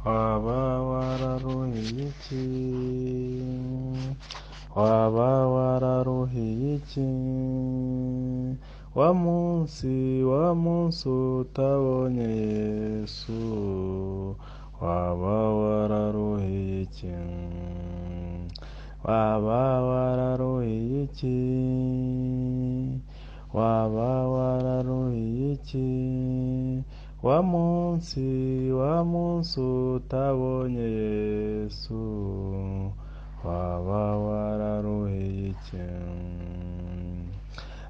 waba wararuhiye iki? Waba wararuhiye iki? Wa munsi utabonye Yesu, waba wararuhiye iki? Waba wararuhiye iki? Waba wararuhiye iki? Wa munsi utabonye Yesu, waba wararuhiye iki?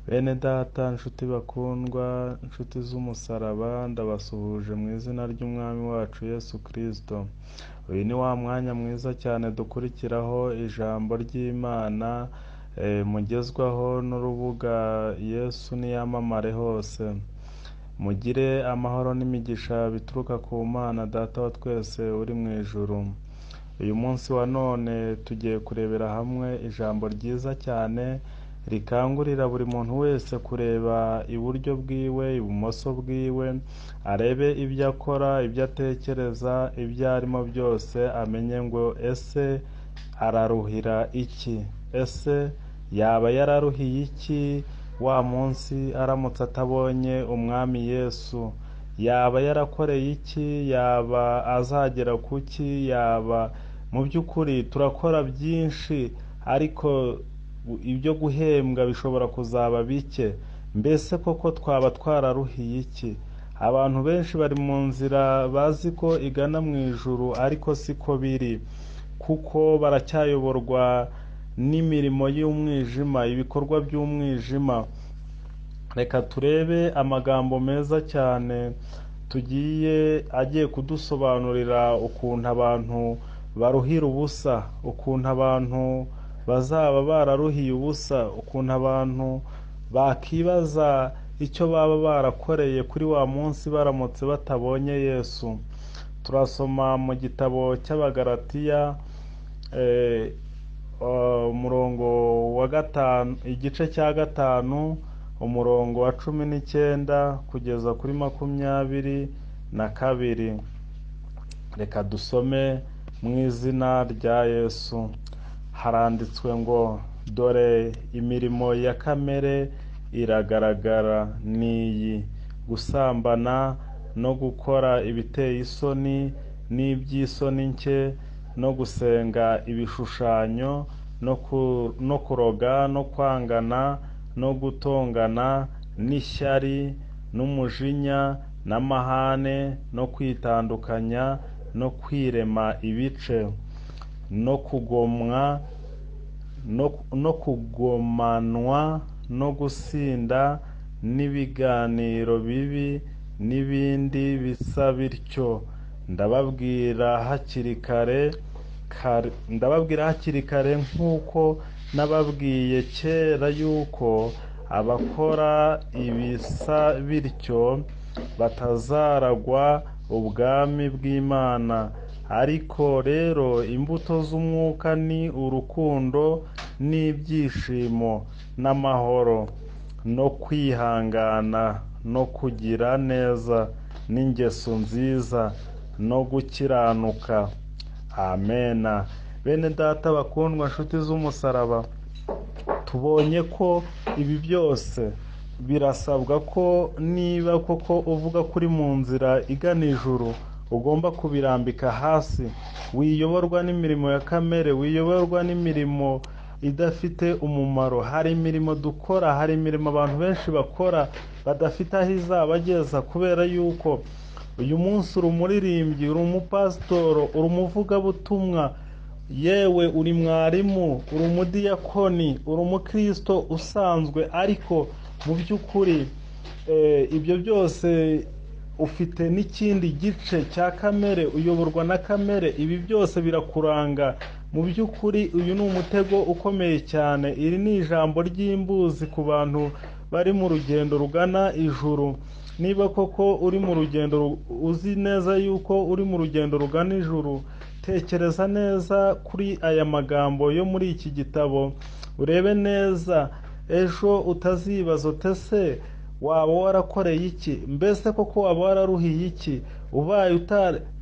Bene data, nshuti bakundwa, nshuti z'umusaraba, ndabasuhuje mu izina ry'umwami wacu Yesu Kristo. Uyu ni wa mwanya mwiza cyane dukurikiraho ijambo ry'Imana, mugezwaho n'urubuga Yesu Niyamamare hose. Mugire amahoro n'imigisha bituruka ku Mana Data wa twese uri mu ijuru. Uyu munsi wa none tugiye kurebera hamwe ijambo ryiza cyane rikangurira buri muntu wese kureba iburyo bwiwe, ibumoso bwiwe, arebe ibyo akora, ibyo atekereza, ibyo arimo byose, amenye ngo ese araruhira iki? Ese yaba yararuhiye iki wa munsi aramutse atabonye umwami Yesu? Yaba yarakoreye iki? Yaba azagera kuki? Yaba mu by'ukuri turakora byinshi, ariko ibyo guhembwa bishobora kuzaba bike. Mbese koko twaba twararuhiye iki? Abantu benshi bari mu nzira bazi ko igana mu ijuru, ariko siko biri, kuko baracyayoborwa n'imirimo y'umwijima, ibikorwa by'umwijima. Reka turebe amagambo meza cyane agiye kudusobanurira ukuntu abantu baruhira ubusa, ukuntu abantu bazaba bararuhiye ubusa, ukuntu abantu bakibaza icyo baba barakoreye kuri wa munsi baramutse batabonye Yesu. Turasoma mu gitabo cy'Abagalatiya, umurongo wa 5, igice cya 5, umurongo wa 19 kugeza kuri 22. Reka dusome mu izina rya Yesu. Haranditswe ngo, dore imirimo ya kamere iragaragara, niyi: gusambana, no gukora ibiteye isoni n'iby'isoni nke, no gusenga ibishushanyo, no kuroga, no kwangana, no gutongana, n'ishyari, n'umujinya, n'amahane, no kwitandukanya, no kwirema ibice, no kugomanwa, no gusinda, n'ibiganiro bibi, n'ibindi bisa bityo. Ndababwira hakiri kare nk'uko nababwiye kera, yuko abakora ibisa bityo batazaragwa ubwami bw'Imana. Ariko rero imbuto z'umwuka ni urukundo, n'ibyishimo, n'amahoro, no kwihangana, no kugira neza, n'ingeso nziza, no gukiranuka. Amena. Bene data bakundwa, nshuti z'umusaraba, tubonye ko ibi byose birasabwa ko niba koko uvuga kuri mu nzira igana ijuru, ugomba kubirambika hasi. Wiyoborwa n'imirimo ya kamere, wiyoborwa n'imirimo idafite umumaro. Hari imirimo dukora, hari imirimo abantu benshi bakora badafite aho izabageza, kubera yuko uyu munsi uri umuririmbyi, uri umupasitoro, uri umuvugabutumwa, yewe uri mwarimu, uri umudiyakoni, uri umukristo usanzwe, ariko mu by'ukuri ibyo byose ufite n'ikindi gice cya kamere, uyoborwa na kamere. Ibi byose birakuranga. Mu by'ukuri uyu ni umutego ukomeye cyane. Iri ni ijambo ry'imbuzi ku bantu bari mu rugendo rugana ijuru. Niba koko uri mu rugendo, uzi neza yuko uri mu rugendo rugana ijuru, tekereza neza kuri aya magambo yo muri iki gitabo, urebe neza, ejo utazibaza utese waba warakoreye iki? Mbese koko waba wararuhiye iki?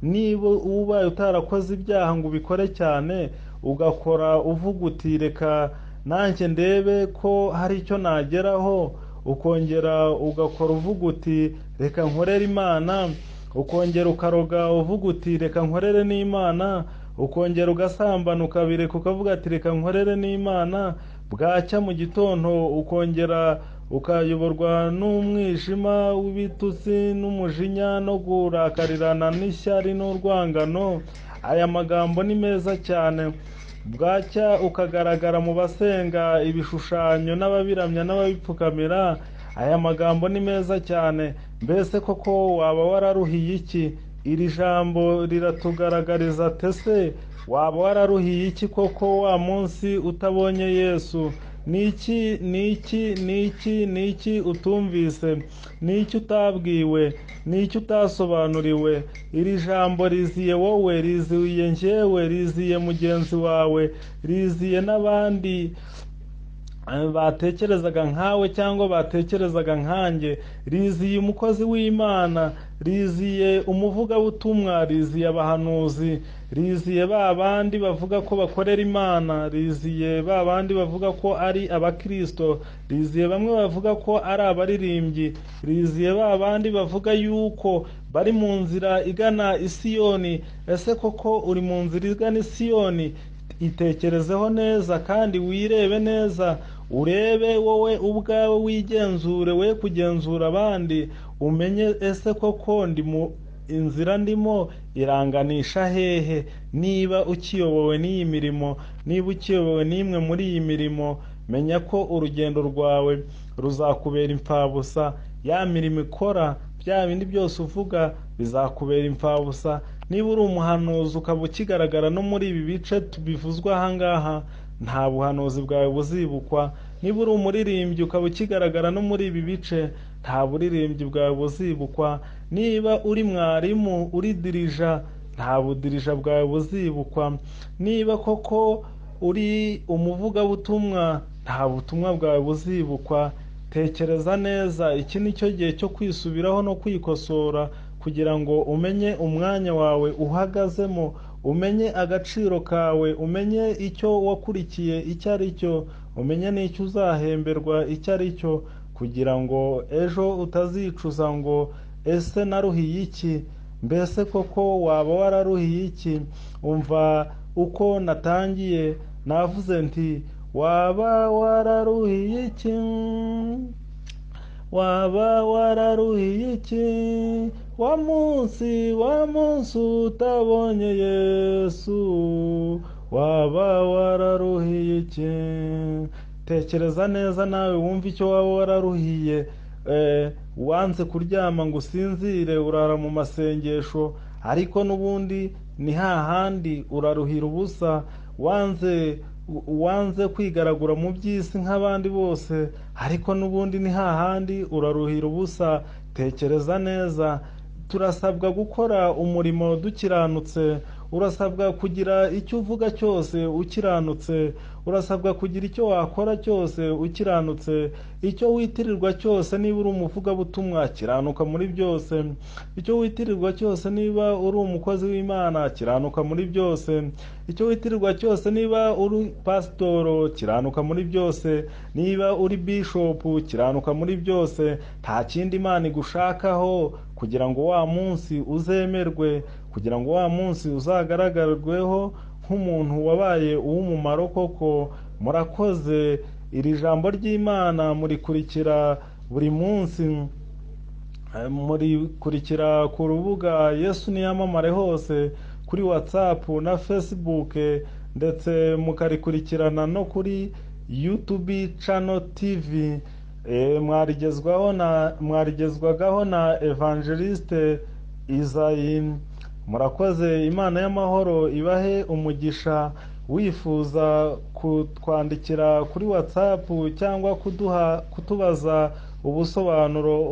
niba ubaye utarakoze ibyaha ngo ubikore cyane, ugakora uvuga uti reka nanjye ndebe ko hari icyo nageraho, ukongera ugakora uvuga uti reka nkorere Imana, ukongera ukaroga uvuga uti reka nkorere n'Imana, ukongera ugasambana ukabireka ukavuga ati reka nkorere n'Imana, bwacya mu gitondo ukongera ukayoborwa n'umwijima w'ibitutsi n'umujinya no kurakarirana n'ishyari n'urwangano. Aya magambo ni meza cyane. Bwacya ukagaragara mu basenga ibishushanyo n'ababiramya n'ababipfukamira. Aya magambo ni meza cyane. Mbese koko waba wararuhiye iki? Iri jambo riratugaragariza tese waba wararuhiye iki koko wa munsi utabonye Yesu? Niki utumvise? Niki utabwiwe? Niki utasobanuriwe? Iri jambo riziye wowe, riziye njyewe, riziye mugenzi wawe, riziye n'abandi batekerezaga nkawe cyangwa batekerezaga nkanjye, riziye umukozi w'Imana, riziye umuvugabutumwa, riziye abahanuzi, riziye ba bandi bavuga ko bakorera Imana, riziye ba bandi bavuga ko ari abakristo, riziye bamwe bavuga ko ari abaririmbyi, riziye ba bandi bavuga yuko bari mu nzira igana i Siyoni. Ese koko uri mu nzira igana i Siyoni? Itekerezeho neza kandi wirebe neza, urebe wowe ubwawe, wigenzure, we kugenzura abandi, umenye ese koko inzira ndimo iranganisha hehe? Niba ukiyobowe n'iyi mirimo, niba ukiyobowe n'imwe muri iyi mirimo, menya ko urugendo rwawe ruzakubera impfabusa. Ya mirimo ikora, bya bindi byose uvuga bizakubera impfabusa. Niba uri umuhanuzi ukaba ukigaragara no muri ibi bice bivuzwa ahangaha, nta buhanuzi bwawe buzibukwa. Niba uri umuririmbyi ukaba ukigaragara no muri ibi bice, nta buririmbyi bwawe buzibukwa. Niba uri mwarimu, uri dirija, nta budirija bwawe buzibukwa. Niba koko uri umuvugabutumwa, nta butumwa bwawe buzibukwa. Tekereza neza. Iki ni cyo gihe cyo kwisubiraho no kwikosora, kugira ngo umenye umwanya wawe uhagazemo, umenye agaciro kawe, umenye icyo wakurikiye icyo ari cyo, umenye n'icyo uzahemberwa icyo ari cyo, kugira ngo ejo utazicuza ngo ese naruhiye iki? Mbese koko waba wararuhiye iki? Umva uko natangiye, navuze nti waba wararuhiye iki? Waba wararuhiye iki? Wa munsi utabonye Yesu, waba wararuhiye iki? Tekereza neza nawe wumve icyo waba wararuhiye. Wanze kuryama ngo usinzire, urara mu masengesho, ariko n'ubundi ni hahandi uraruhira ubusa. Wanze kwigaragura mu by'isi nk'abandi bose, ariko n'ubundi ni hahandi uraruhira ubusa. Tekereza neza. Turasabwa gukora umurimo dukiranutse, urasabwa kugira icyo uvuga cyose ukiranutse, urasabwa kugira icyo wakora cyose ukiranutse, icyo witirirwa cyose. Niba uri umuvugabutumwa, kiranuka muri byose. Icyo witirirwa cyose, niba uri umukozi w'Imana, kiranuka muri byose. Icyo witirirwa cyose, niba uri pasitoro, kiranuka muri byose. Niba uri bishopu, kiranuka muri byose. Nta kindi Imana igushakaho, kugira ngo wa munsi uzemerwe, kugira ngo wa munsi uzagaragarweho nk'umuntu wabaye uw'umumaro koko. Murakoze. Iri jambo ry'Imana murikurikira buri munsi, murikurikira ku rubuga Yesu Niyamamare hose, kuri WhatsApp na Facebook, ndetse mukarikurikirana no kuri YouTube channel TV. Mwarigezwagaho na Evangeliste Isayi. Murakoze. Imana y'amahoro ibahe umugisha. Wifuza kutwandikira kuri WhatsApp cyangwa kutubaza ubusobanuro